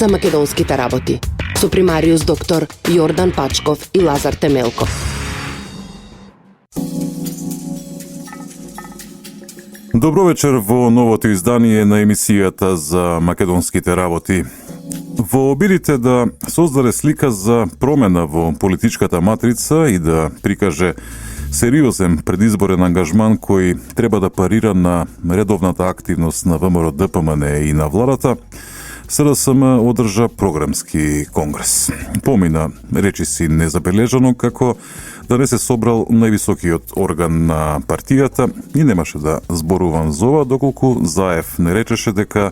за македонските работи со примариус доктор Јордан Пачков и Лазар Темелков. Добро вечер во новото издание на емисијата за македонските работи. Во обидите да создаде слика за промена во политичката матрица и да прикаже сериозен предизборен ангажман кој треба да парира на редовната активност на ВМРО ДПМН и на владата, СДСМ одржа програмски конгрес. Помина, речиси незабележано, како да не се собрал највисокиот орган на партијата и немаше да зборувам за ова, доколку Заев не речеше дека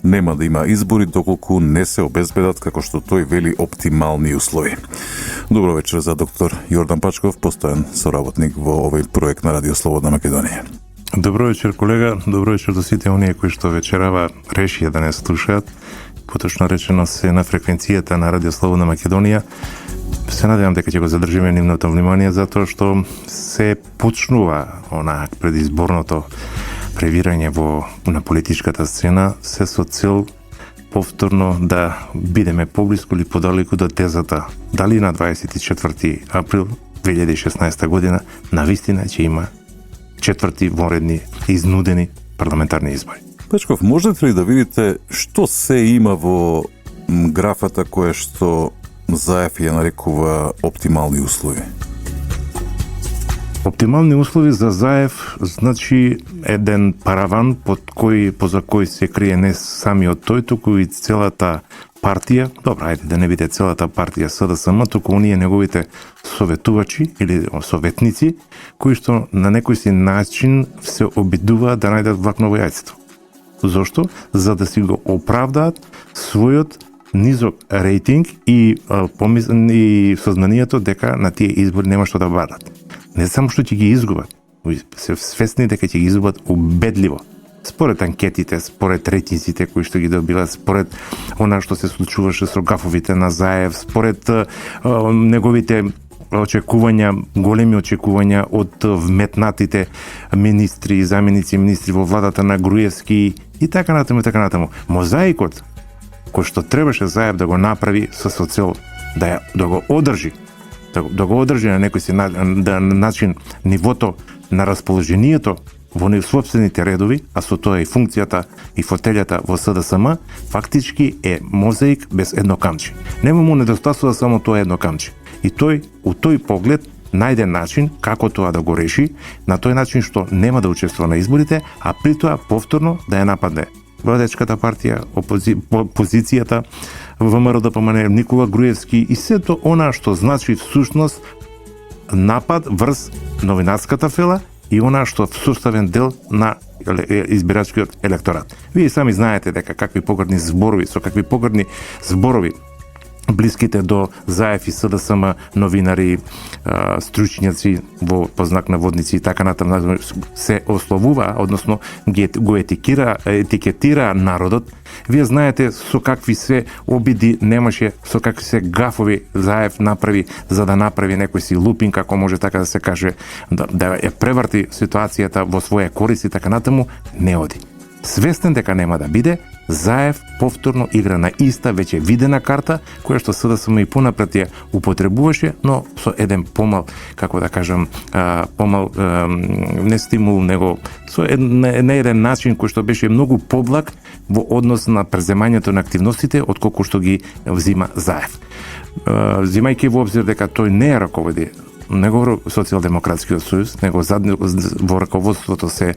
нема да има избори доколку не се обезбедат, како што тој вели, оптимални услови. Добро вечер за доктор Јордан Пачков, постојан соработник во овој проект на Радио Слободна Македонија. Добро вечер, колега. Добро вечер до сите оние кои што вечерава решија да не слушаат. Поточно речено се на фреквенцијата на Радио Слободна Македонија. Се надевам дека ќе го задржиме нивното внимание, затоа што се почнува предизборното превирање на политичката сцена, се со цел повторно да бидеме поблиску или подалеку до тезата дали на 24 април 2016 година навистина ќе има четврти вонредни изнудени парламентарни избори. Пачков, можете ли да видите што се има во графата која што Заев ја нарекува оптимални услови? Оптимални услови за Заев значи еден параван поза кој се крие не самиот тој, туку и целата партија, добра, ајде да не биде целата партија СДСМ, туку оние неговите советувачи или советници, кои што на некој си начин се обидуваат да најдат влакно во јајцето. Зошто? За да си го оправдаат својот низок рейтинг и сознанието дека на тие избори нема што да барат. Не само што ќе ги изгубат, се свесни дека ќе ги изгубат убедливо. Според анкетите, според рейтинзите кои што ги добилат, според она што се случуваше со гафовите на Заев, според неговите очекувања, големи очекувања од вметнатите министри и заменици министри во владата на Груевски и така натаму и така натаму. Мозаикот кој што требаше Заев да го направи со цел да го одржи, да го одржи на некој си начин нивото на расположението во собствените редови, а со тоа и функцијата и фотелјата во СДСМ, фактички е мозаик без едно камче. Нема му недостасува само тоа едно камче. И тој, у тој поглед, најде начин како тоа да го реши, на тој начин што нема да учествува на изборите, а при тоа повторно да ја нападне владечката партија, опозицијата, ВМРО ДПМН, Никола Груевски и сето она што значи всушност напад врз новинарската фела и она што составен дел на избирачкиот електорат. Вие сами знаете дека какви погрдни зборови, со какви погрдни зборови блиските до Заев и СДСМ новинари, стручњаци во познак на водници и така натаму се ословува, односно го етикетира народот. Вие знаете со какви се обиди немаше, со какви се гафови Заев направи за да направи некој си лупин, како може така да се каже, да ја преврти ситуацијата во своја корист и така натаму, не оди. Свестен дека нема да биде, Заев повторно игра на иста веќе видена карта, која што СДСМ и понапред ја употребуваше, но со еден помал, како да кажам, не стимул, него со еден начин кој што беше многу поблаг во однос на преземањето на активностите отколку што ги взима Заев. Взимајќи во обзир дека тој не е раководи него Социјалдемократскиот сојуз, него во раководството се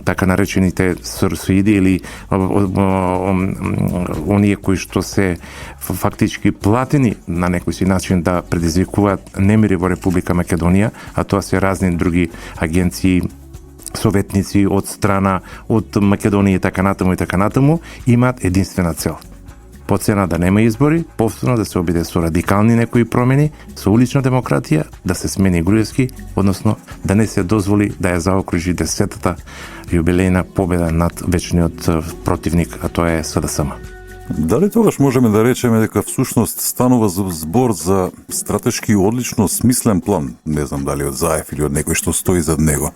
така наречените сорсоиди или оние кои што се фактички платени на некој си начин да предизвикуваат немири во Република Македонија, а тоа се разни други агенции, советници од страна од Македонија и така натаму, имаат единствена цел. По цена да нема избори, повторно да се обиде со радикални некои промени, со улична демократија, да се смени Груевски, односно да не се дозволи да ја заокружи 10-та јубилејна победа над вечниот противник, а тоа е СДСМ. Дали тогаш можеме да речеме дека всушност станува збор за стратешки одлично смислен план, не знам дали од Заев или од некој што стои зад него.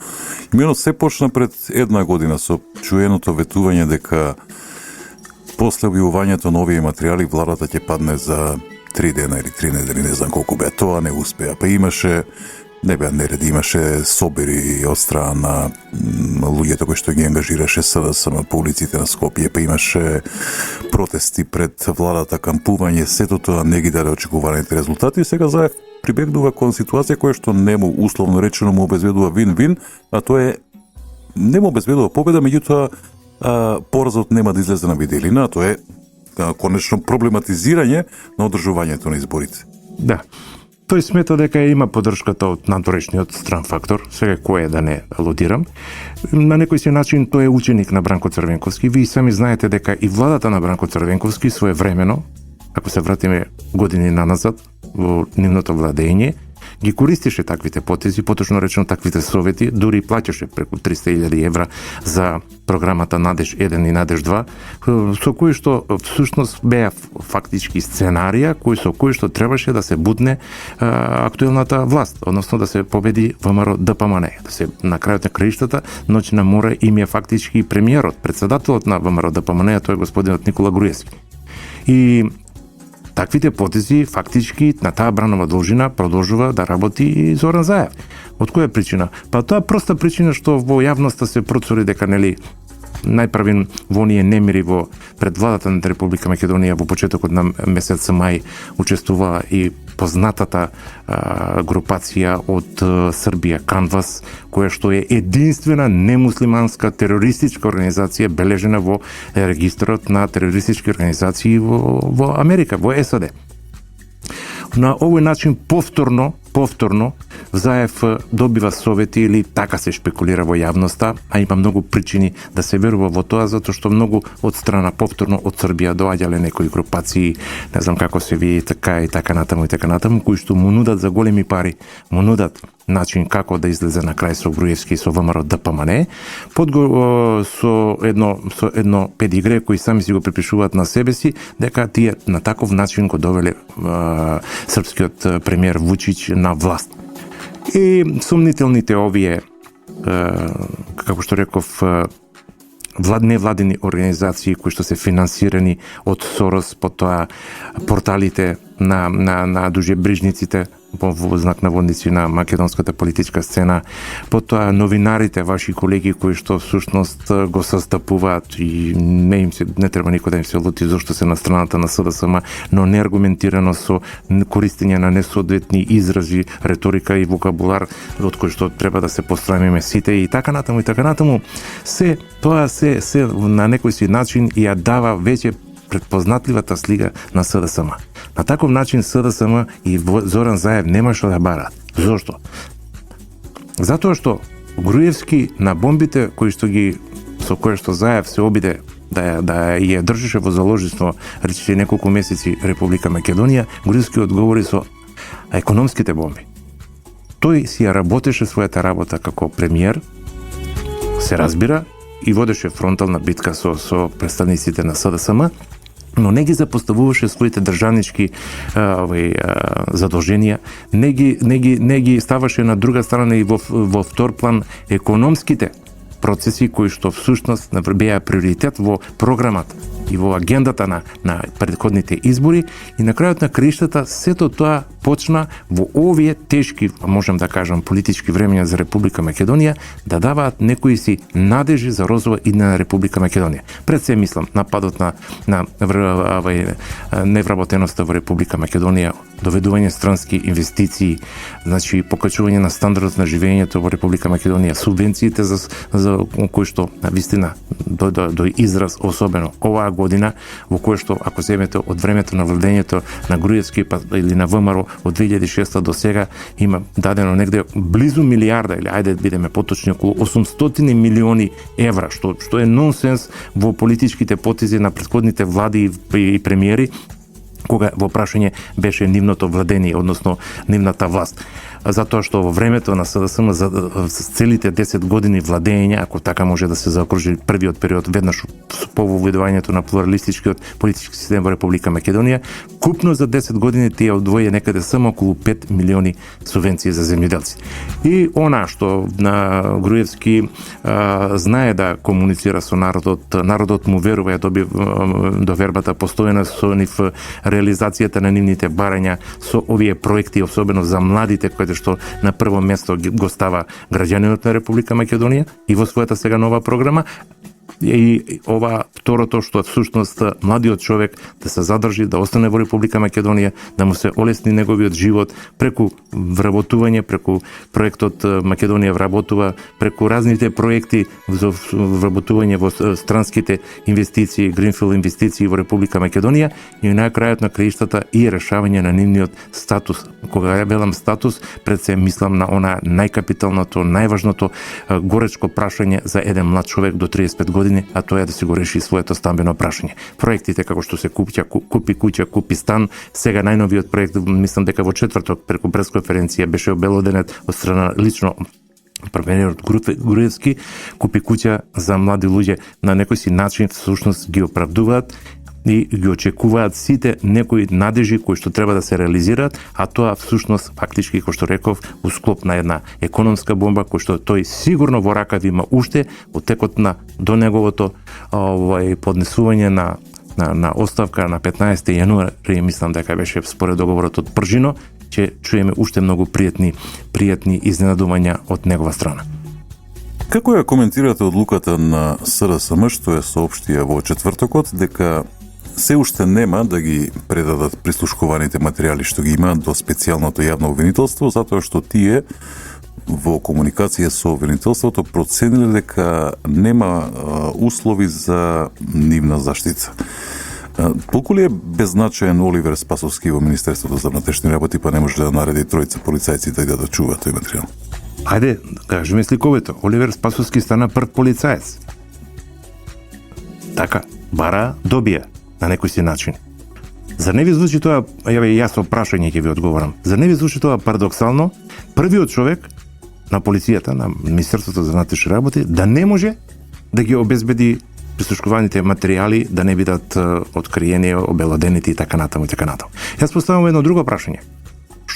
Имено се почна пред една година со чуеното ветување дека после објавувањето на овие материјали владата ќе падне за 3 дена или 3 недели, не знам колку беа. Тоа не успеа. Па имаше не беа нереди, имаше собери од страна на луѓето кои што ги ангажираше СДСМ по улиците на Скопје, па имаше протести пред владата, кампување, сето тоа не ги даде очекуваните резултати. Сега Заев прибегнува кон ситуација која што не му, условно речено, му обезбедува вин-вин, а тоа е не му обезбедува победа, меѓутоа поразот нема да излезе на виделина, а тоа е конечно проблематизирање на одржувањето на изборите. Да. Тој смета дека има поддршката од надворешниот стран фактор, сега кој е да не алудирам. На некој си начин тој е ученик на Бранко Црвенковски. Ви сами знаете дека и владата на Бранко Црвенковски своевремено, ако се вратиме години наназад во нивното владење, ги користеше таквите потези, поточно речено таквите совети, дури плаќаше преку 300.000 евра за програмата Надеж 1 и Надеж 2, со кои што всушност беа фактички сценарија, со кои што требаше да се бутне актуелната власт, односно да се победи ВМРО ДПМН, да се на крајот на краиштата Ноќна мора им е фактички премиерот, председателот на ВМРО ДПМН, тој е господинот Никола Груевски. И таквите потези фактички на таа бранова должина продолжува да работи и Зоран Заев. Од која причина? Па тоа проста причина што во јавноста се процури дека нели најправен во оние немири во пред владата на Република Македонија во почетокот на месец мај учествува и познатата групација од Србија Канвас, која што е единствена немуслиманска терористичка организација бележена во регистарот на терористички организации во Америка, во САД. На овој начин повторно Заев добива совети или така се шпекулира во јавноста, а има многу причини да се верува во тоа, затоа што многу од страна повторно од Србија доаѓале некои групации, не знам како се вие така и така натаму, кои што му нудат за големи пари, му нудат начин како да излезе на крај со Груевски и со ВМРО ДПМН, со едно педигре кои сами си го припишуваат на себе си, дека тие на таков начин го довеле српскиот премиер Вучич на власт. И сумнителните овие, како што реков, невладени организации кои што се финансирани од Сорос, потоа порталите на дужебрижниците во знак наводници на македонската политичка сцена, потоа новинарите, ваши колеги кои што всушност го состапуваат и не треба никој да им се лути зашто се на страната на СДСМ, но неаргументирано со користење на несоодветни изрази, реторика и вокабулар од кој што треба да се пострамиме сите и така натаму. Се на некој си начин ја дава веќе предпознатливата слика на СДСМ. На таков начин СДСМ и Зоран Заев нема што да барат. Зошто? Затоа што Груевски на бомбите со кои што Заев се обиде да ја држеше во заложништво речиси неколку месеци Република Македонија, Груевски одговори со економските бомби. Тој си ја работеше својата работа како премиер, се разбира, и водеше фронтална битка со представниците на СДСМ, но не ги запоставуваше своите државнички задолженија, не ги ставаше на друга страна и во втор план економските процеси кои што всушност беа приоритет во програмата и во агендата на претходните избори, и на крајот на краиштата сето тоа почна во овие тешки, можам да кажам, политички времења за Република Македонија да даваат некои си надежи за розова идна на Република Македонија. Пред се мислам нападот на невработеноста во Република Македонија, доведување странски инвестиции, значи покачување на стандардот на живењето во Република Македонија, субвенциите за кои што навистина до израз особено оваа година, во кој што ако земете од времето на владењето на Груевски или на ВМРО од 2006 до сега има дадено негде близу милиарда, или ајде бидеме поточни, околу 800 милиони евра, што е нонсенс во политичките потези на претходните влади и премиери, кога во прашање беше нивното владение, односно нивната власт. Затоа што во времето на СДСМ за целите 10 години владење, ако така може да се заокружи првиот период, веднаш по воведувањето на плуралистичкиот политички систем во Република Македонија, купно за 10 години тие одвоија некаде само околу 5 милиони субвенции за земјоделци. И она што на Груевски знае да комуницира со народот му верува, ја доби довербата постојана со нив, реализацијата на нивните барања со овие проекти, особено за младите, кои што на прво место го става граѓанинот на Република Македонија и во својата сега нова програма. И ова второто што всушност младиот човек да се задржи, да остане во Република Македонија, да му се олесни неговиот живот преку вработување, преку проектот Македонија вработува, преку разните проекти за вработување во странските инвестиции, гринфилд инвестиции во Република Македонија и на крајот на краиштата и решавање на нивниот статус. Кога ја велам статус, пред се мислам на она најкапиталното, најважното горечко прашање за еден млад човек до 35 години, а тоа е да си го реши своето стамбено прашање. Проектите како што се купи куќа, купи стан, сега најновиот проект, мислам дека во четврток преку пресконференција беше обелоденет од страна лично премиерот Груевски, купи куќа за млади луѓе, на некој си начин всушност ги оправдуваат и ги очекуваат сите некои надежи кои што треба да се реализираат, а тоа всушност фактички, кој што реков, усклоп на една економска бомба кој што тој сигурно во ракави има уште во текот на до неговото поднесување на оставка на 15 јануари, мислам дека беше според договорот од Пржино, ќе чуеме уште многу пријатни изненадувања од негова страна. Како ја коментирате одлуката на СДСМ што ја соопштија во четвртокот дека се уште нема да ги предадат прислушкуваните материјали што ги имаат до специјалното јавно обвинителство, затоа што тие во комуникација со обвинителството процениле дека нема услови за нивна заштита. Толку ли е беззначаен Оливер Спасовски во Министерството за внатрешни работи, па не може да нареди тројца полицајци да да чуваат тој материјал? Ајде, кажеме сликовито. Оливер Спасовски стана прв полицаец. Така, бара, добија на некој си начин. За не ви звучи тоа, јас со прашање ќе ви одговорам. За не ви звучи тоа парадоксално, првиот човек на полицијата, на Министерството за внатрешни работи, да не може да ги обезбеди прислушкуваните материјали, да не бидат откриени, обелодените и така натаму и така натаму. Јас поставам едно друго прашање.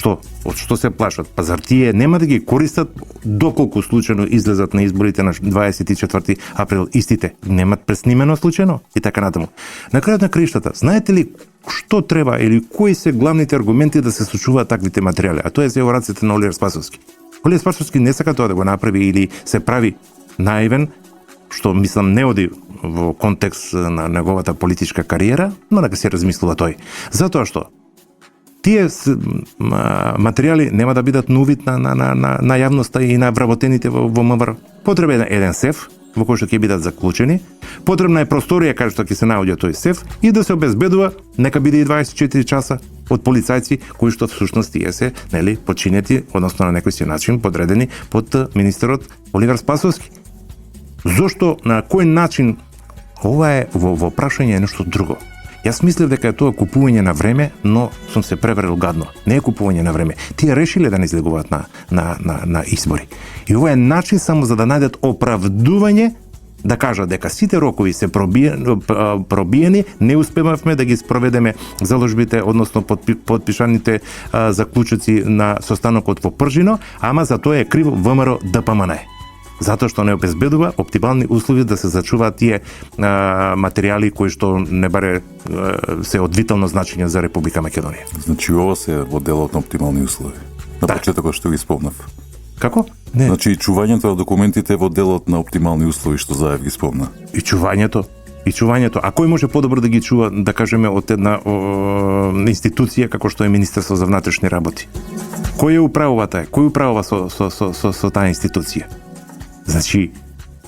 Од што се плашат? Па зар тие нема да ги користат доколку случајно излезат на изборите на 24 април истите? Немат преснимено случајно и така натаму. На крајот на краиштата, знаете ли што треба или кои се главните аргументи да се случуваат таквите материјали? А тоа е се во рацете на Оливер Спасовски. Оливер Спасовски не сака тоа да го направи или се прави наивен, што мислам не оди во контекст на неговата политичка кариера, но дека се размислува тој. Затоа што тие материјали нема да бидат на увид на јавноста и на вработените во МВР. Потребен е еден сеф во кој што ќе бидат заклучени, потребна е просторија каде што ќе се наоѓа тој сеф и да се обезбедува, нека биде и 24 часа од полицајци кои што всушност тие се, подчинети, односно на некој си начин подредени под министерот Оливер Спасовски. Зошто, на кој начин, ова е во прашање е нешто друго. Јас мислев дека е тоа купување на време, но сум се преверил гадно. Не е купување на време. Тие решиле да не излегуваат на избори. И ова е начин само за да најдат оправдување да кажат дека сите рокови се пробиени, не успевавме да ги спроведеме заложбите, односно подпишаните заклучоци на состанокот во Пржино, ама за тоа е криво ВМРО ДПМН. Затоа што не обезбедува оптимални услови да се зачуваат тие материјали кои што не баре се од витално значење за Република Македонија. Значи ова се во делот на оптимални услови. На почетокот што ги спомнав. Како? Не. Значи чувањето на документите во делот на оптимални услови што Заев ги спомна. И чувањето. А кој може подобро да ги чува, да кажеме, од една институција како што е Министерство за внатрешни работи? Кој ја управува таа? Кој управува со таа институција? Значи,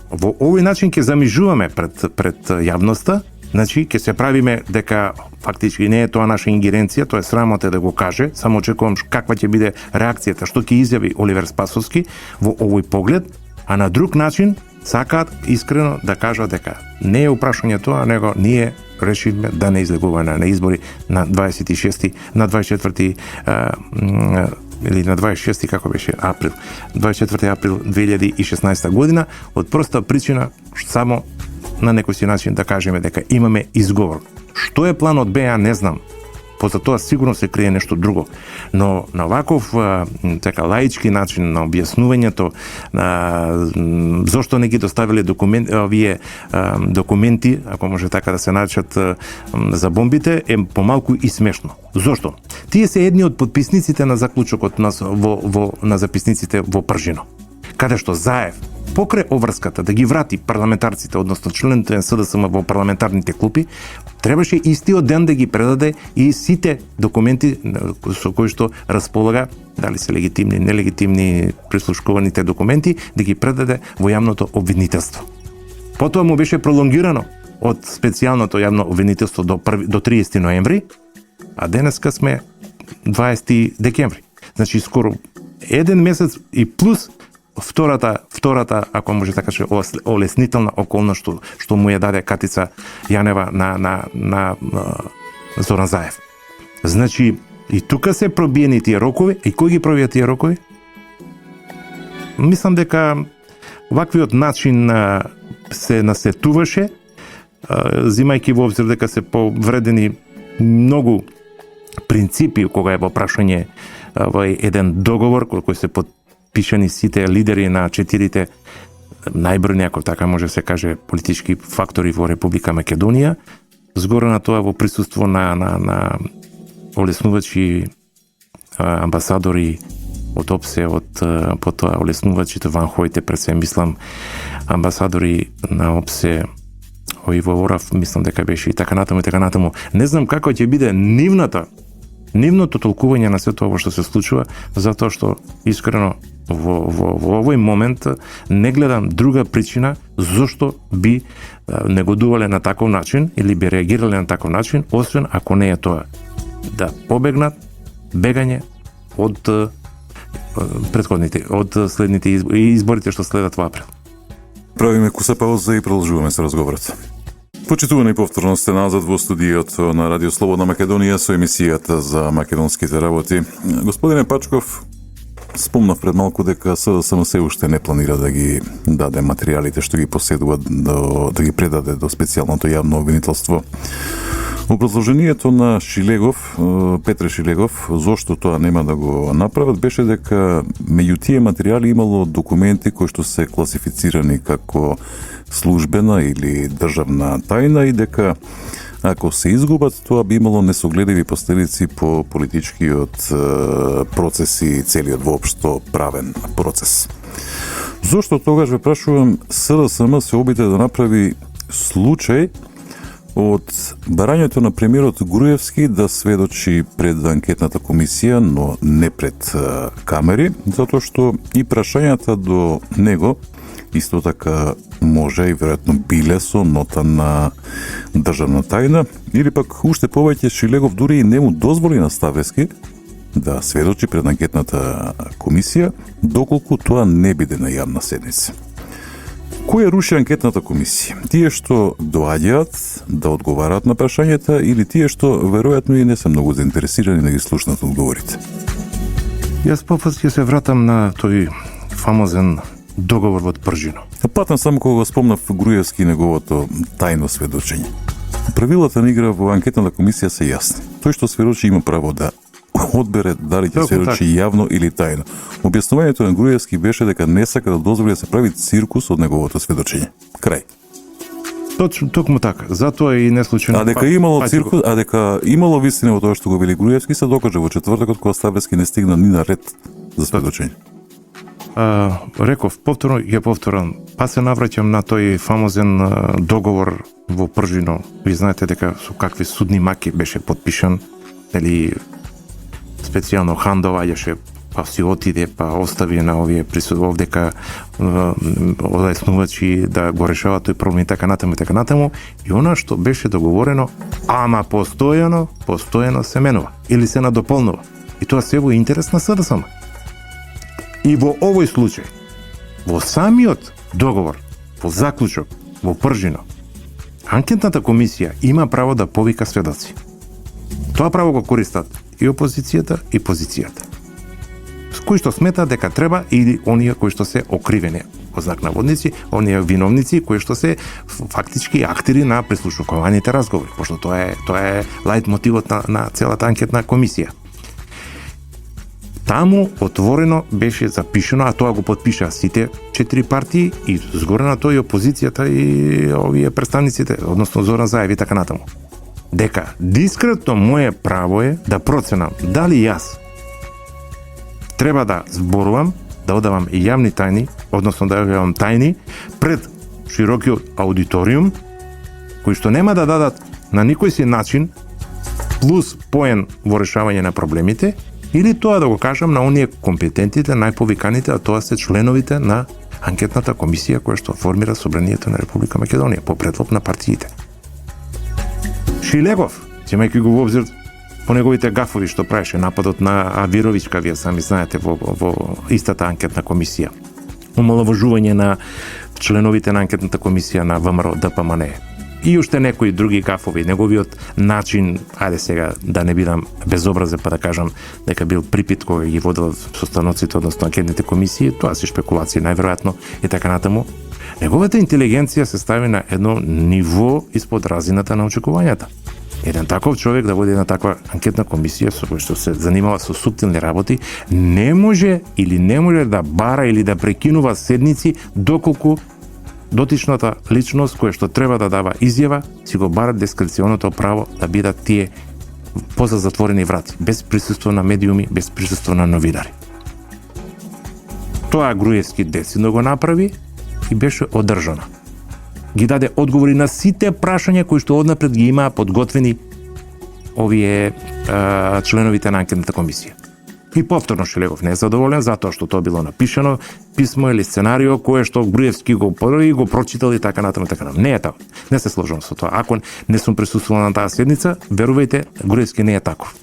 во овој начин ќе замижуваме пред јавноста, значи ќе се правиме дека фактички не е тоа наша ингеренција, тоа е срамота да го каже, само очекувам каква ќе биде реакцијата, што ќе изјави Оливер Спасовски во овој поглед, а на друг начин сакаат искрено да кажат дека не е упрашање тоа, него ние решивме да не излегуваме на избори на 26 на 24 или на 26 како беше април 24 април 2016 година, од проста причина само на некој си начин да кажеме дека имаме изговор. Што е планот Б, ја не знам. Поза тоа сигурно се крие нешто друго. Но на ваков така лаички начин на објаснувањето зошто не ги доставиле документи, ако може така да се наречат, за бомбите, е помалку и смешно. Зошто? Тие се едни од подписниците на заклучокот на записниците во Пржино. Каде што Заев покрај обврската да ги врати парламентарците, односно члените на СДСМ во парламентарните клупи, требаше истиот ден да ги предаде и сите документи со кои што располага, дали се легитимни, нелегитимни, прислушкуваните документи, да ги предаде во јавното обвинителство. Потоа му беше пролонгирано од специјалното јавно обвинителство до 30 ноември, а денеска сме 20 декември. Значи скоро еден месец и плюс втората, ако може така каже, олеснителна околност што му ја даде Катица Јанева на Зоран Заев. Значи, и тука се пробиени тие рокови, и кој ги пробија тие рокови? Мислам дека ваквиот начин се насетуваше, зимајќи во обзир дека се повредени многу принципи кога е во прашање во еден договор кој се подпишани сите лидери на 4 најбројни, ако така може се каже, политички фактори во Република Македонија, згоре на тоа во присуство на олеснувачи, амбасадори од ОПСЕ, од потоа олеснувачите Ван Хојте, пред се мислам амбасадори на ОПСЕ, Иво Орав, мислам дека беше и така натаму. Не знам како ќе биде нивното толкување на сето ово што се случува, затоа што искрено во овој момент не гледам друга причина зошто би негодувале на таков начин или би реагирале на таков начин, освен ако не е тоа да побегнат бегање од следните изборите што следат во април. Правиме куса пауза и продолжуваме со разговорот. Почитувани повторно сте назад во студиото на Радио Слободна Македонија со емисијата за македонските работи. Господине Пачков, спомнав пред малку дека СДСМ се уште не планира да ги даде материјалите што ги поседува да ги предаде до специјалното јавно обвинителство. Образложението на Шилегов, Петре Шилегов, зошто тоа нема да го направат, беше дека меѓу тие материјали имало документи кои што се класифицирани како службена или државна тајна и дека ако се изгубат, тоа би имало несогледиви последици по политичкиот процес и целиот воопшто правен процес. Зошто тогаш ве прашувам, СДСМ се обиде да направи случај од барањето на премиерот Груевски да сведочи пред анкетната комисија, но не пред камери, затоа што и прашањата до него исто така може и веројатно биле со нота на државна тајна, или пак уште повеќе Шилегов дури и не му дозволи на Ставески да сведочи пред анкетната комисија, доколку тоа не биде на јавна седница. Кој руши анкетната комисија? Тие што доаѓаат да одговараат на прашањата или тие што веројатно и не се многу заинтересирани да ги слушнат одговорите? Јас ќе се вратам на тој фамозен договор во Пржино. Патам само кога го спомнав Груевски и неговото тајно сведочење. Правилата на игра во анкетната комисија се јасни. Тој што сведочи има право да одбере дали ќе сведочи јавно или тајно. Објаснувањето на Груевски беше дека не сака да дозволи да се прави циркус од неговото сведочење. Крај. Токму така. Затоа и не случајно. А дека имало циркус, а дека имало вистина во тоа што го вели Груевски, се докаже во четвртокот кога Ставески не стигна ни на ред за сведочење. Реков, повторам, па се навраќам на тој фамозен договор во Пржино. Ви знаете дека со какви судни маки беше подпишан, или специјално Хан доаѓаше, па си отиде, па остави на овие присутство дека олеснувачи да го решаваат тој проблем и така натаму, и она што беше договорено, ама постојано се менува или се надополнува. И тоа се во интерес на СДСМ. И во овој случај, во самиот договор, во заклучок, во пржино, анкетната комисија има право да повика сведоци. Тоа право го користат и опозицијата и позицијата, кои што сметаат дека треба, или оние кои што се окривени, во знак наводници, оние виновници кои што се фактички актери на прислушуваните разговори, пошто тоа е лајт мотивот на целата анкетна комисија. Таму отворено беше запишено, а тоа го потпишаа сите 4 партии и згоре на тоа и опозицијата и овие представниците, односно Зоран Заев и така натаму, дека дискретно моje право е да проценам дали јас треба да зборувам, да одавам и јавни тајни, односно да одавам тајни пред широкиот аудиториум, кои што нема да дадат на никој си начин плюс поен во решавање на проблемите, или тоа да го кажам на оние компетентите, најповиканите, а тоа се членовите на анкетната комисија која што формира Собранието на Република Македонија по предлог на партиите. Шилегов, земајќи го во обзир по неговите гафови што правеше нападот на Авировичка, вие сами знаете, во истата анкетна комисија, омаловажување на членовите на анкетната комисија на ВМРО ДПМН и уште некои други гафови, неговиот начин, ајде сега да не бидам безобразен па да кажам дека бил припит кога ги водел состаноците, односно анкетните комисии, тоа се шпекулации најверојатно и така натаму. Неговата интелигенција се стави на едно ниво испод разината на очекувањата. Еден таков човек да води една таква анкетна комисија со кој што се занимава со суптилни работи, не може да бара или да прекинува седници доколку дотичната личност која што треба да дава изјава си го бара дискреционото право да бидат тие поза затворени врати, без присуство на медиуми, без присуство на новинари. Тоа Груевски децидно го направи и беше одржана. Ги даде одговори на сите прашања кои што однапред ги имаа подготвени овие членовите на анкетната комисија. И повторно Шилегов не е задоволен затоа што тоа било напишано писмо или сценарио кое што Груевски го први го прочитал и така натаму. Не е така. Не се сложам со тоа. Ако не сум присуствувал на таа седница, верувајте, Груевски не е таков.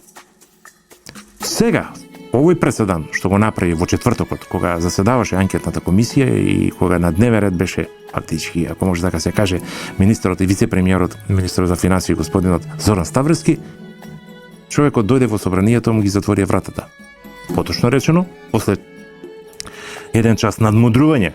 Сега, овој преседан што го направи во четвртокот, кога заседаваше анкетната комисија и кога на дневен ред беше фактички, ако може така се каже, министерот и вице-премиерот, министерот за финансии господинот Зоран Ставровски, човекот дојде во собранието, му ги затвори вратата. Поточно речено, после еден час надмудрување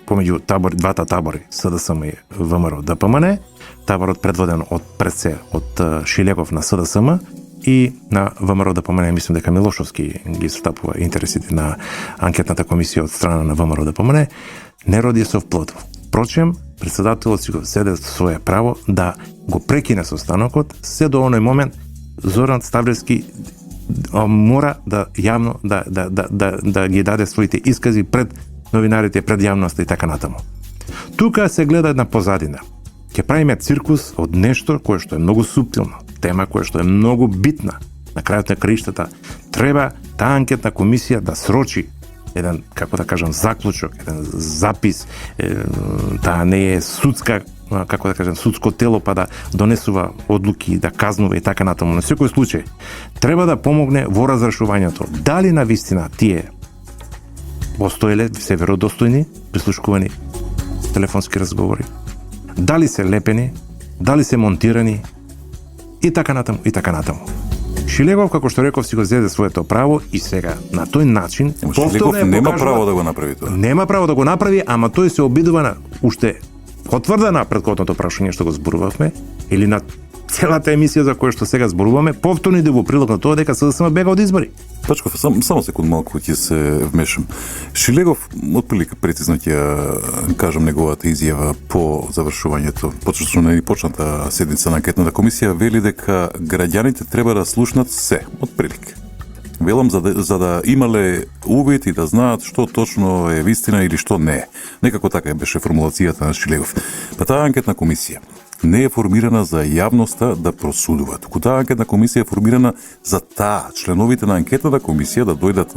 помеѓу двата табори, СДСМ и ВМРО ДПМН, таборот предводен од Шилегов на СДСМ и на ВМРО ДПМН, мислам дека Милошовски ги застапува интересите на анкетната комисија од страна на ВМРО ДПМН, не роди совплод. Впрочем, председателот си го седе своје право да го прекине состанокот, се до оној момент Зоран Ставровски мора да јавно да ги даде своите искази пред новинарите, пред јавноста и така натаму. Тука се гледа една позадина. Ќе правиме циркус од нешто кое што е многу суптилно, тема која што е многу битна. На крајот на краиштата треба таа анкетна комисија да срочи еден, како да кажам, заклучок, еден запис, таа не е судска, како да кажем, судско тело па да донесува одлуки, да казнува и така натаму. На секој случај треба да помогне во разрешувањето. Дали на вистина тие постоеле се веродостојни прислушкувани телефонски разговори, дали се лепени, дали се монтирани и така натаму, и така натаму. Шилегов, како што реков, си го зеде своето право и сега на тој начин Шилегов нема право да го направи тоа. Нема право да го направи, ама тој се обидува на уште потврда на претходното прашање што го зборувавме или на целата емисија за која што сега зборуваме, повторно иде во прилог на тоа дека СДСМ бега од избори. Пачков, само секунд малку ќе се вмешам. Шилегов, отприлика прецизно ќе кажам неговата изјава по завршувањето, почнато на почната седница на анкетната комисија, вели дека граѓаните треба да слушнат се, отприлика. Велам за да имале увид и да знаат што точно е вистина или што не е. Некако така беше формулацијата на Шилегов. Па таа анкетна комисија не е формирана за јавноста да просудува. Туку таа анкетна комисија е формирана за членовите на анкетната комисија да дојдат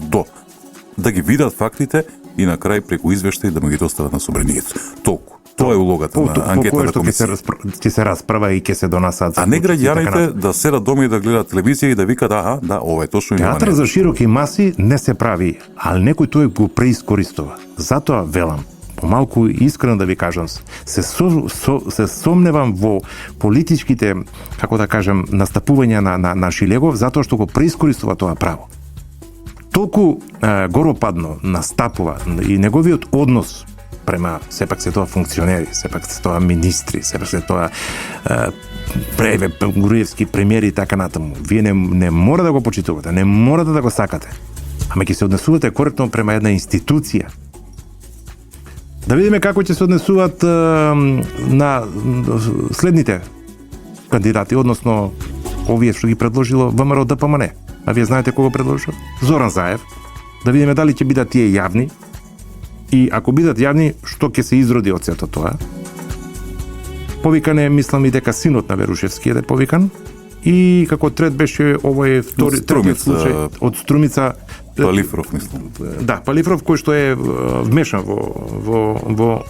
да ги видат фактите и на крај преку извештај да му ги достават на собранието. Толку. Тоа е улогата на анкетната комисија. Ќе се расправа и ќе се донасаат. А не граѓаните да седат дома и да гледаат телевизија и да викаат ова е точно. Театар за широки маси не се прави, ал некој тој го преискористува. Затоа велам, помалку искрено да ви кажам, се сомневам во политичките, како да кажем, настапувања на Шилегов, затоа што го преискористува тоа право. Толку горопадно настапува и неговиот однос према, сепак се тоа функционери, сепак се тоа министри, сепак се тоа Груевски премиери и така натаму. Вие не мора да го почитувате, не мора да го сакате, ама ќе се однесувате коректно према една институција. Да видиме како ќе се однесуваат на следните кандидати, односно овие што ги предложило ВМРО ДПМН. А вие знаете кого предложил? Зоран Заев. Да видиме дали ќе бидат тие јавни и ако бидат јавни, што ќе се изроди од сето тоа. Повикан е, мислам и дека синот на Верушевски е повикан. И како трет беше овој третиот случај од Струмица. Палифров, мислам. Да, Палифров кој што е вмешан во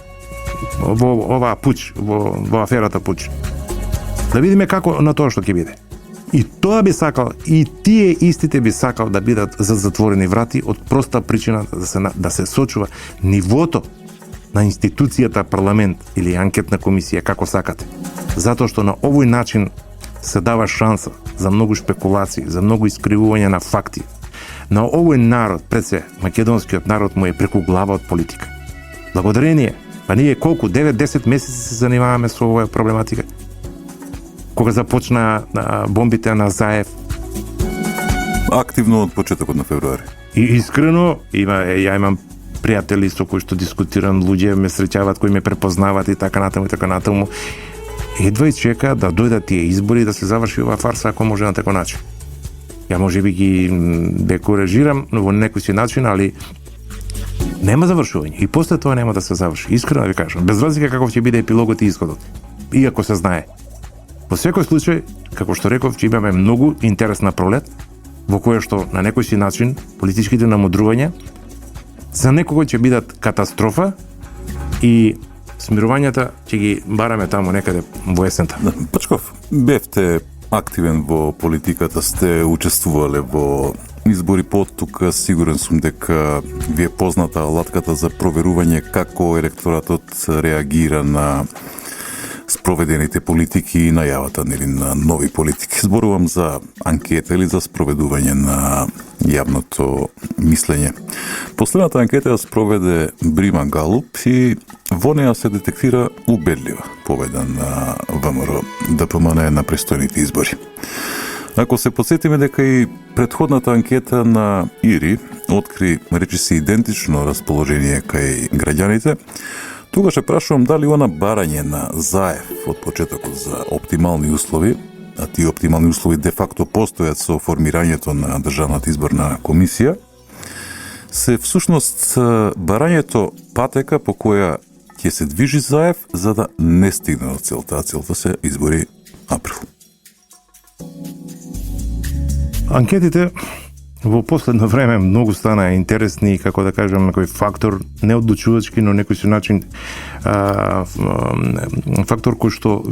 оваа пуч, во аферата пуч. Да видиме како на тоа што ќе биде. И тоа би сакал, и тие истите би сакал да бидат за затворени врати од проста причина да се сочува нивото на институцијата парламент или анкетна комисија, како сакате. Затоа што на овој начин се дава шанса за многу шпекулации, за многу искривување на факти. На овој народ, пред се, македонскиот народ му е преку глава од политика. Благодарение, па ние колку, 9-10 месеци се занимаваме со оваа проблематика. Кога започна бомбите на Заев. Активно од почетокот на февруари. И искрено, ја имам пријатели со кои што дискутирам, луѓе ме среќаваат, кои ме препознаваат и така натаму. Едва и чека да дојдат тие избори и да се заврши оваа фарса ако може на таков начин. Ја може би ги декоражирам во некој си начин, али нема завршување. И после тоа нема да се заврши. Искрено да ви кажам, без разлика каков ќе биде епилогот и исходот. Иако се знае. Во секој случај, како што реков, ќе имаме многу интересна пролет, во која што на некој си начин политичките намудрувања за некого ќе бидат катастрофа и смирувањата ќе ги бараме таму некаде во есента. Пачков, бевте активен во политиката, сте учествувале во избори тука, сигурен сум дека ви е позната алатката за проверување како електоратот реагира на спроведените политики и најавата на нови политики. Зборувам за анкета или за спроведување на јавното мислење. Последната анкета ја спроведе Брима Галуп и во неја се детектира убедлива победа на ВМРО ДПМН на престојните избори. Ако се подсетиме дека и претходната анкета на ИРИ откри речиси идентично расположение кај граѓаните, тогаш прашувам дали она барање на Заев од почетокот за оптимални услови, а тие оптимални услови де факто постојат со формирањето на Државната изборна комисија, се всушност барањето патека по која ќе се движи Заев за да не стигне до целта, а целта се избори април. Анкетите во последно време многу стана интересни, како да кажам, некој фактор неодлучувачки, но некој си начин фактор кој што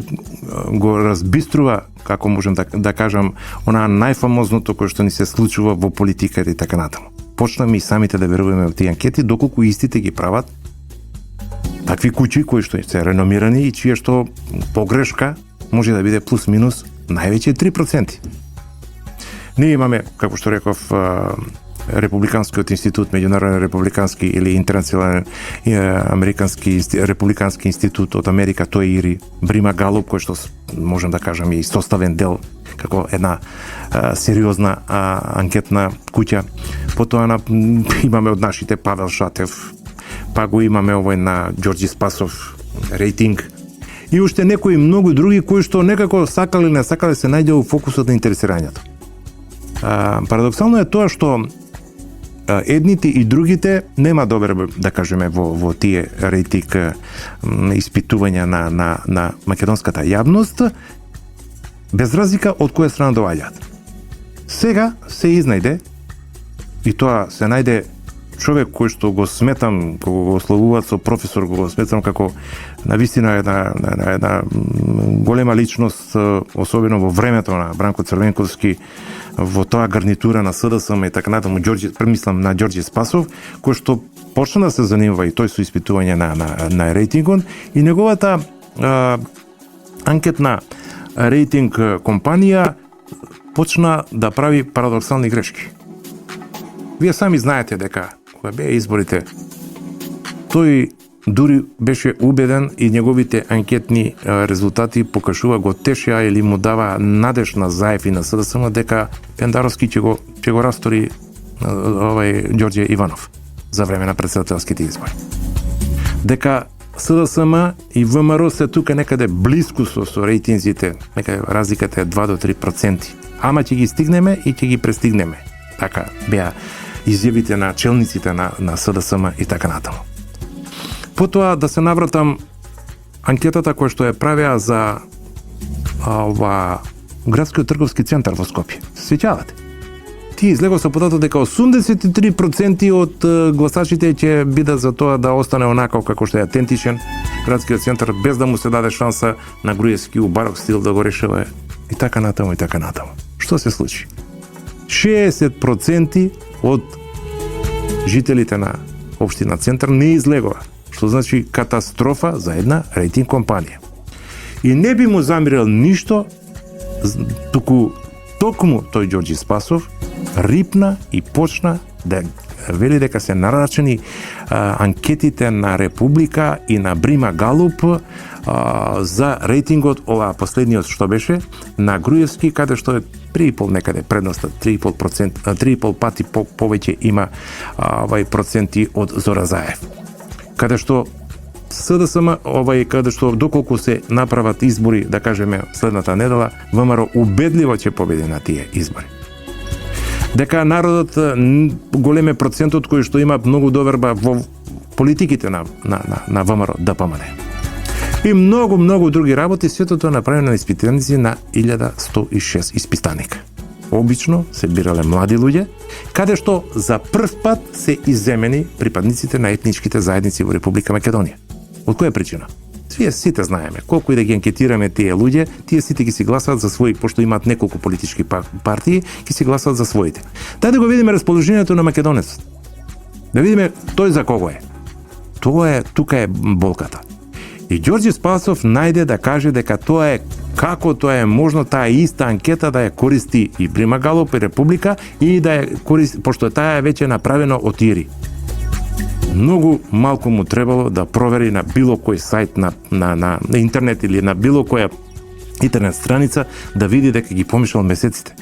го разбиструва, како можем да кажам, онаа најфамозното кој што ни се случува во политиката и така натаму. Почнаме и самите да веруваме во тие анкети, доколку истите ги прават такви куќи кои што се реномирани и чија што погрешка може да биде плюс-минус највеќе 3%. Ние имаме, како што реков, Републиканскиот институт, Меѓународен републикански или Интернационален американски републикански институт од Америка, тој ИРИ, Брима Галуп, кој што можем да кажам е истоставен дел како една сериозна анкетна куќа. Потоа имаме од нашите Павел Шатев, па го имаме овој на Ѓорѓи Спасов, рейтинг. И уште некои многу други кои што некако сакале или не сакале се најде во фокусот на интересирањето. Парадоксално е тоа што едните и другите нема добре, да кажеме, во тие рейтинг испитувања на македонската јавност, без разлика од која страна доаѓаат. Сега се изнајде, и тоа се најде човек кој што го сметам, кога го ославуваат со професор, го сметам како навистина една голема личност, особено во времето на Бранко Црвенковски, во тоа гарнитура на СДСМ и така натаму, премислам на Ѓорѓе Спасов, кој што почна да се занимава и тој со испитување на рейтингот, и неговата анкетна рейтинг компанија почна да прави парадоксални грешки. Вие сами знаете дека кога беа изборите, тој дури беше убеден и неговите анкетни резултати покажува го тешеа или му дава надеж на Заев и на СДСМ дека Пендаровски ќе го растори Ѓорѓе Иванов за време на претседателските избори. Дека СДСМ и ВМРО се тука некаде близко со рейтинзите, некаде разликата е 2 до 3%. Ама ќе ги стигнеме и ќе ги престигнеме. Така беа изјавите на челниците на СДСМ и така натаму. Потоа да се навратам анкетата која што ја правеа за градскиот трговски центар во Скопје. Се сеќавате? Тие излегоа со податок дека 83% од гласачите ќе бидат за тоа да остане онака како што е автентичен градскиот центар, без да му се даде шанса на Груевски у барок стил да го решава и така натаму и така натаму. Што се случи? 60% од жителите на општина Центар не излегоа, што значи катастрофа за една рейтинг компанија. И не би му замирал ништо, токму тој Ѓорѓе Спасов рипна и почна да вели дека се нарачени анкетите на Република и на Брима Галуп за рейтингот, ова последниот што беше, на Груевски, каде што е 3,5 некаде предноста, 3,5 пати повеќе има проценти од Зора Заев. Каде што СДСМ, каде што доколку се направат избори, да кажеме следната недела, ВМРО убедливо ќе победи на тие избори. Дека народот големе процентот кои што има многу доверба во политиките на ВМРО ДПМН. И многу други работи, сето тоа направено на испитаници на 1106 испитаника. Обично се бирале млади луѓе, каде што за прв пат се изземени припадниците на етничките заедници во Република Македонија. Од која причина? Вие сите знаеме, колку и да ги анкетираме тие луѓе, тие сите ги си гласаат за своји, пошто имаат неколку политички партии, ги си гласаат за своите. Дај да го видиме расположението на македонецот. Да видиме тој за кого е. Тука е болката. И Ѓорѓе Спасов најде да каже дека како тоа е можно таа иста анкета да ја користи и Брима Галуп и Република и да ја користи, пошто таа е веќе направено од Ири. Многу малку му требало да провери на било кој сајт на интернет или на било која интернет страница да види дека ги помешал месеците.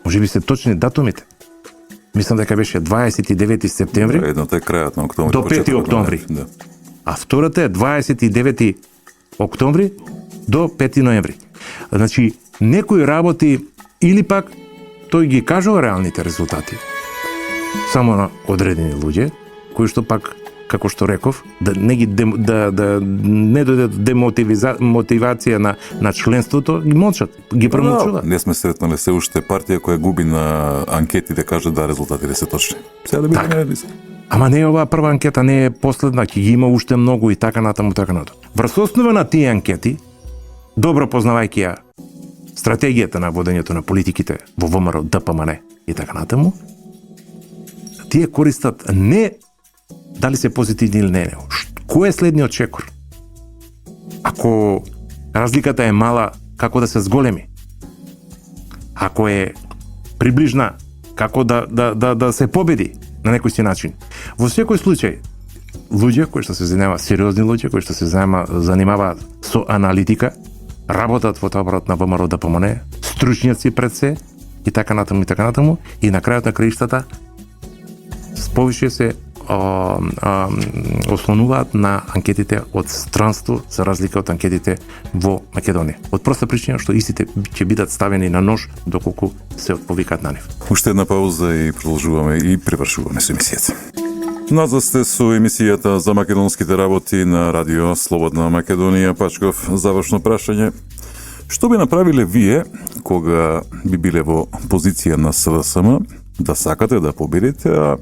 Може би се точни датумите. Мислам дека беше 29 септември. Едната е крајот на октомври. До 5 октомври. Да. А втората е 29 октомври до 5 ноември. Значи, некои работи или пак тој ги кажува реалните резултати само на одредени луѓе, кои што пак, како што реков, да не дојде демотивација на членството, ги молчат, ги премолчуваат. Не сме сретнале се уште партија која губи на анкети да каже да резултатите се точни. Сега да бидеме Ама не е оваа прва анкета, не е последна, ќе ги има уште многу и така натаму. Врз основа на тие анкети, добро познавајќи ја стратегијата на водењето на политиките во ВМРО ДПМН и така натаму, тие користат не дали се позитивни или не. Кој е следниот чекор? Ако разликата е мала, како да се зголеми? Ако е приближна, како да се победи на некој си начин? Во секој случај, луѓе кои што се занимаваат, сериозни луѓе кои што се занимаваат со аналитика, работат во таборот на ВМРО ДПМН, стручњаци пред се и така натаму, и на крајот на краиштата повише се ослонуваат на анкетите од странство за разлика од анкетите во Македонија. Од проста причина што истите ќе бидат ставени на нож доколку се повикаат на нив. Уште една пауза и продолжуваме и привршуваме со емисијата. Назад сте со емисијата за македонските работи на Радио Слободна Македонија. Пачков, завршно прашање. Што би направиле вие кога би биле во позиција на СДСМ, да сакате да победите, а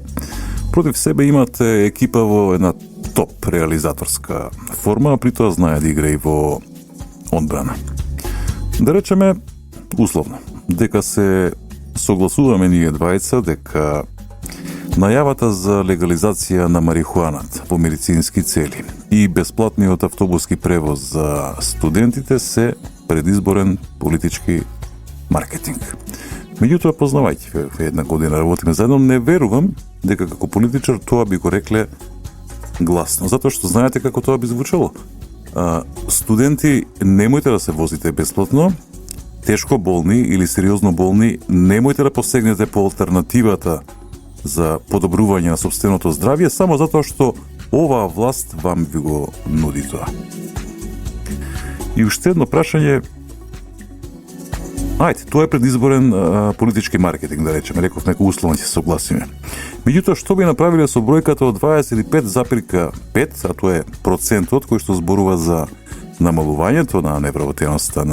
Против себе имате екипа во една топ реализаторска форма, а при тоа знае да игра и во одбрана. Да речеме, условно, дека се согласуваме ние двајца, дека најавата за легализација на марихуанат во медицински цели и бесплатниот автобуски превоз за студентите се предизборен политички маркетинг. Меѓутоа, познавајќи ве една година работиме заедно, не верувам дека како политичар тоа би го рекле гласно, затоа што знаете како тоа би звучало. Студенти, немојте да се возите бесплатно, тешко болни или сериозно болни, немојте да посегнете по алтернативата за подобрување на сопственото здравје, само затоа што оваа власт вам ви го нуди тоа. И уште едно прашање. Ајде, тоа е предизборен политички маркетинг, да речеме, реков некој условно ќе се согласиме. Меѓутоа, што би направиле со бројката од 25,5, а тоа е процентот кој што зборува за намалувањето на невработеноста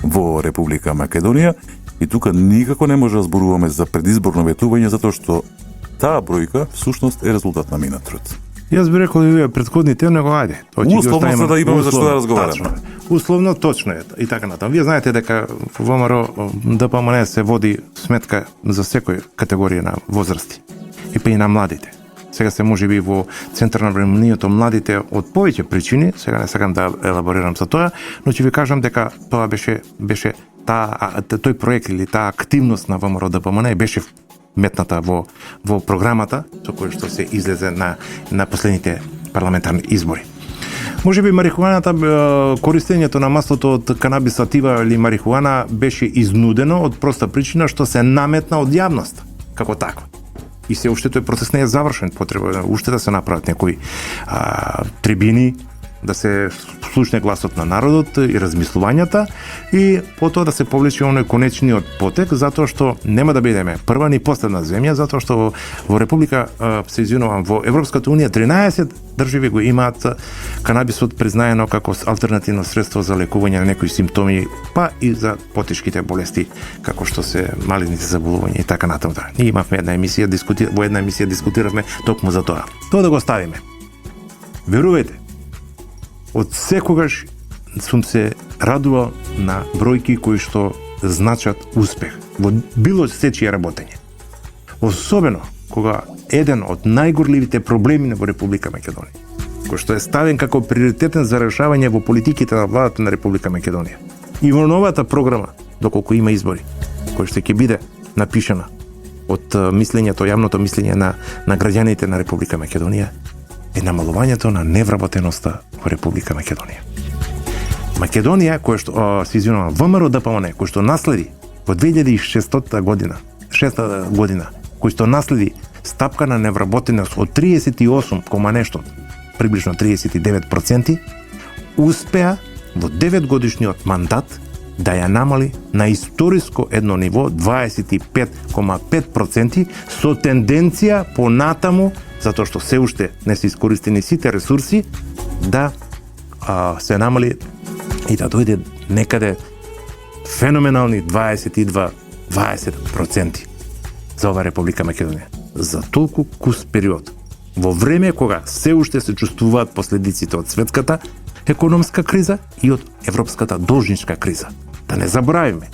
во Република Македонија, и тука никако не може да зборуваме за предизборно ветување, затоа што таа бројка всушност е резултат на минат труд. Јас би рекол и вие претходните, него ајде. Условно се да имаме за што да разговараме. Условно точно е и така натаму. Вие знаете дека во ВМРО ДПМН се води сметка за секој категорија на возрасти и па и на младите. Сега се можеби во центар на вниманието младите од повеќе причини, сега не сакам да елаборирам за тоа, но ќе ви кажам дека тоа беше тој проект или таа активност на ВМРО ДПМН беше метната во програмата со која што се излезе на последните парламентарни избори. Може би марихуаната, користењето на маслото од канабис сатива или марихуана беше изнудено од проста причина што се наметна од јавност како такво. И се уште тој процес не е завршен, потреба уште да се направат некои трибини, да се слушне гласот на народот и размислувањата и потоа да се повлече оној конечниот потек, затоа што нема да бидеме прва ни последна земја, затоа што во Република, се извинувам, во Европската унија 13 држави го имаат канабисот признаено како алтернативно средство за лекување на некои симптоми, па и за потешките болести, како што се малигните заболувања и така натаму. Ние имавме во една емисија дискутиравме токму за тоа. Тоа да го ставиме. Верувајте, од секогаш сум се радувал на бројки кои што значат успех во било сечие работење. Особено кога еден од најгорливите проблеми во Република Македонија, кој што е ставен како приоритетен за решавање во политиките на владата на Република Македонија. И во новата програма, доколку има избори, кој што ќе биде напишана од јавното мислење на граѓаните на Република Македонија, е намалувањето на невработеноста во Република Македонија. Македонија, која што, ВМРО ДПМН, кој што наследи во 2006 година, кој што наследи стапка на невработеност од 38, нешто, приближно 39%, успеа во 9 годишниот мандат да ја намали на историско едно ниво 25,5% со тенденција понатаму, затоа што се уште не се искористени сите ресурси, да се намали и да дојде некаде феноменални 22-20% за ова Република Македонија. За толку кус период, во време кога се уште се чувствуваат последиците од светската економска криза и од европската должничка криза. Да не заборавиме,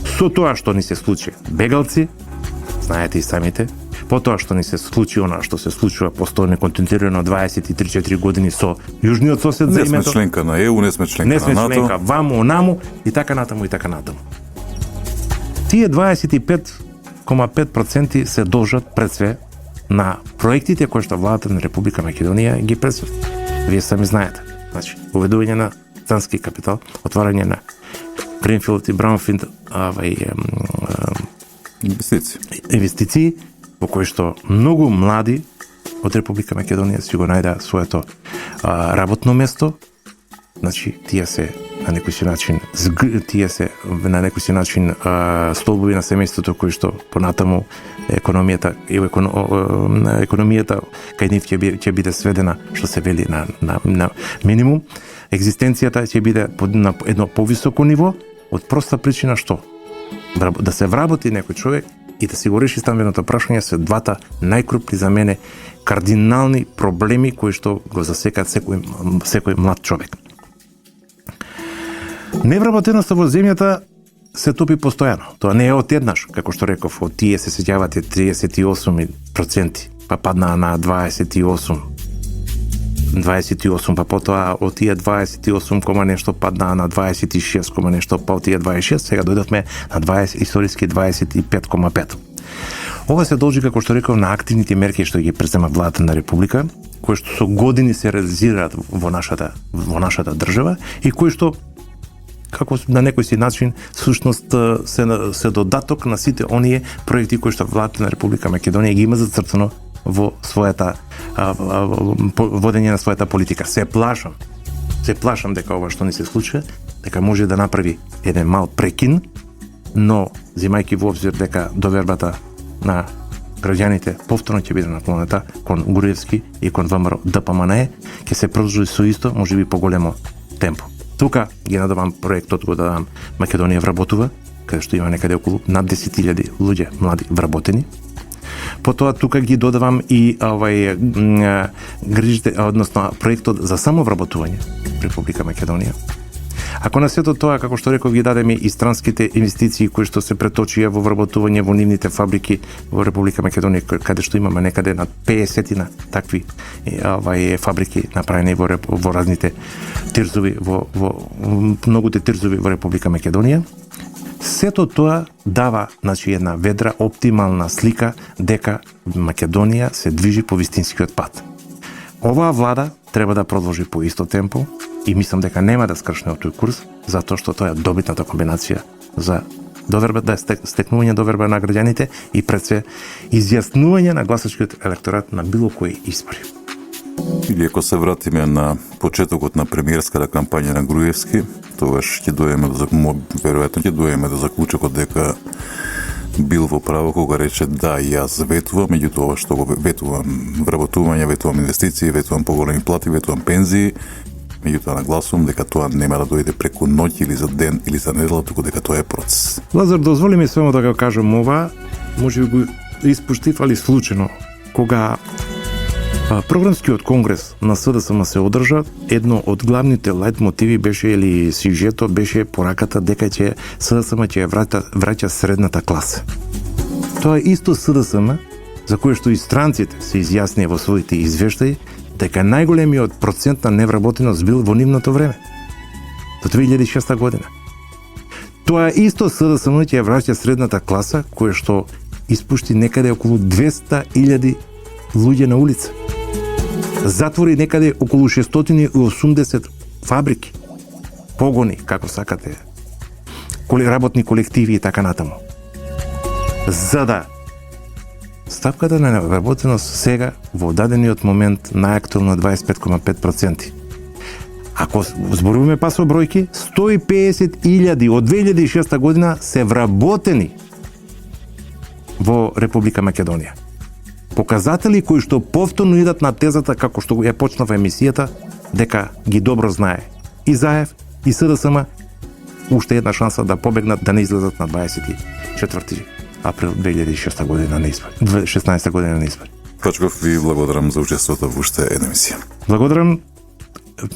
со тоа што ни се случи бегалци, знаете и самите, потоа што ни се случи она што се случува постојано континуирано 23-4 години со јужниот сосед за името. Не сме членка на ЕУ, не сме членка на НАТО. Не сме членка ваму, онаму и така натаму и така натаму. Тие 25,5% се должат пред све на проектите кои што владата на Република Македонија ги предвид. Вие сами знаете. Значи, уведување на странски капитал, отварање на Гринфилд и Браунфилд инвестиции во кои што многу млади од Република Македонија си го најдаа своето работно место. Значи, тие се на некој начин столбови на семејството кои што понатаму економијата кај нив ќе биде сведена, што се вели на минимум. Екзистенцијата ќе биде на едно повисоко ниво од проста причина што да се вработи некој човек и да си го реши стамбеното прашање се двата најкрупни за мене кардинални проблеми кои што го засекаат секој млад човек. Невработеноста во земјата се топи постојано. Тоа не е од еднаш, како што реков, од тие се сеќавате 38%, па паднаа на 28, па потоа од тие 28, нешто паднаа на 26, нешто, па од тие 26, сега дојдовме на 20, историски 25,5. Ова се должи, како што реков, на активните мерки што ги презема владата на Република, кои што со години се реализираат во нашата држава и кои што како на некој си начин всушност се додаток на сите оние проекти кои што владата на Република Македонија ги има зацртано во својата водење на својата политика. Се плашам дека ова што ни се случува, дека може да направи еден мал прекин, но земајќи во обзир дека довербата на граѓаните повторно ќе биде наклонета кон Груевски и кон ВМРО ДПМНЕ, ќе се продолжи со исто, можеби поголемо темпо. Тука ги надавам проектот, го дадам Македонија вработува, каде што има некаде околу над 10.000 луѓе млади вработени. Потоа тука ги додавам и грижите, односно проектот за самовработување Република Македонија. Ако на сето тоа, како што реков, ги дадеме и странските инвестиции кои што се преточија во вработување во нивните фабрики во Република Македонија, каде што имаме некаде над 50 такви фабрики направени во разните тирзови, во многуте тирзови во Република Македонија. Сето тоа дава, една ведра, оптимална слика дека Македонија се движи по вистинскиот пат. Оваа влада треба да продолжи по исто темпо и мислам дека нема да скршне од тој курс, затоа што тоа е добитната комбинација за доверба, да стекнување доверба на граѓаните и пред се изјаснување на гласачкиот електорат на било кои избори. Или ако се вратиме на почетокот на премиерската кампања на Груевски, тогаш ќе дојдеме до заклучокот дека бил во право кога рече да, јас ветувам, меѓутоа ова што го ветувам вработување, ветувам инвестиции, ветувам поголеми плати, ветувам пензии, меѓутоа нагласувам дека тоа нема да дојде преку ноќ или за ден или за недела, туку дека тоа е процес. Лазар, дозволи ми само да го кажам ова, може би го испуштив, али случајно, кога програмскиот конгрес на СДСМ се одржа, едно од главните лајт мотиви беше или сюжето беше пораката дека ќе СДСМ ќе враќа средната класа. Тоа е исто СДСМ за кое што и странците се изјаснија во своите извештаи дека најголемиот процент на невработеност бил во нивното време, до 2006 година. Тоа е исто СДСМ ќе враќа средната класа, кое што испушти некаде околу 200.000 луѓе на улица. Затвори некаде околу 680 фабрики, погони, како сакате, работни колективи и така натаму. За да стапката на невработеност сега во дадениот момент најактуелно 25,5%. Ако зборуваме па со бројки, 150.000 од 2006 година се вработени во Република Македонија. Показатели кои што повторно идат на тезата како што ја почнава емисијата, дека ги добро знае и Заев и СДСМ уште една шанса да побегнат, да не излезат на 24 април 2006 година на избори. 16 година на избори. Пачков, ви благодарам за учеството во уште една емисија. Благодарам.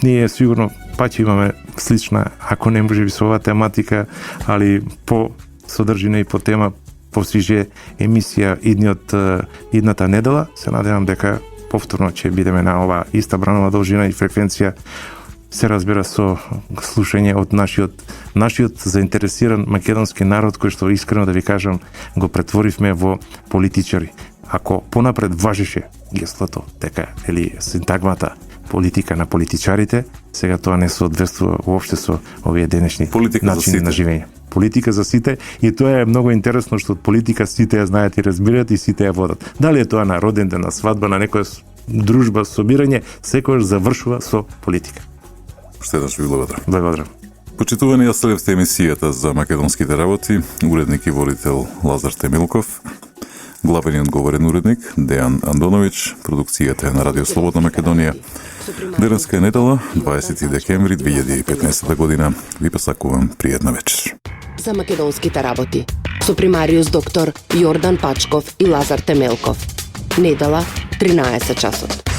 Ние сигурно пак имаме слична, ако не може би со оваа тематика, али по содржина и по тема, посиже емисија идната недела. Се надевам дека повторно ќе бидеме на ова иста бранова должина и фреквенција, се разбира со слушање од нашиот заинтересиран македонски народ, кој што искрено да ви кажам го претворивме во политичари. Ако понапред важеше геслото дека синтагмата политика на политичарите, сега тоа не соодветствува уопште со овие денешни начини на живење. Политика за сите, и тоа е многу интересно што од политика сите ја знаат и разбираат и сите ја водат. Дали е тоа на роден ден, на свадба, на некоја дружба, собирање, секојаш завршува со политика. Уште еднаш ви благодарам. Благодарам. Почитувани, ја следевте емисијата за македонските работи, уредник и водител Лазар Темилков, главен одговорен уредник Дејан Андоновиќ, продукцијата е на Радио Слободна Македонија. Денеска е недела, 20 декември 2015 година. Ви посакувам пријатна вечер. За македонските работи. со примариус доктор Јордан Пачков и Лазар Темелков. Недела, 13 часот.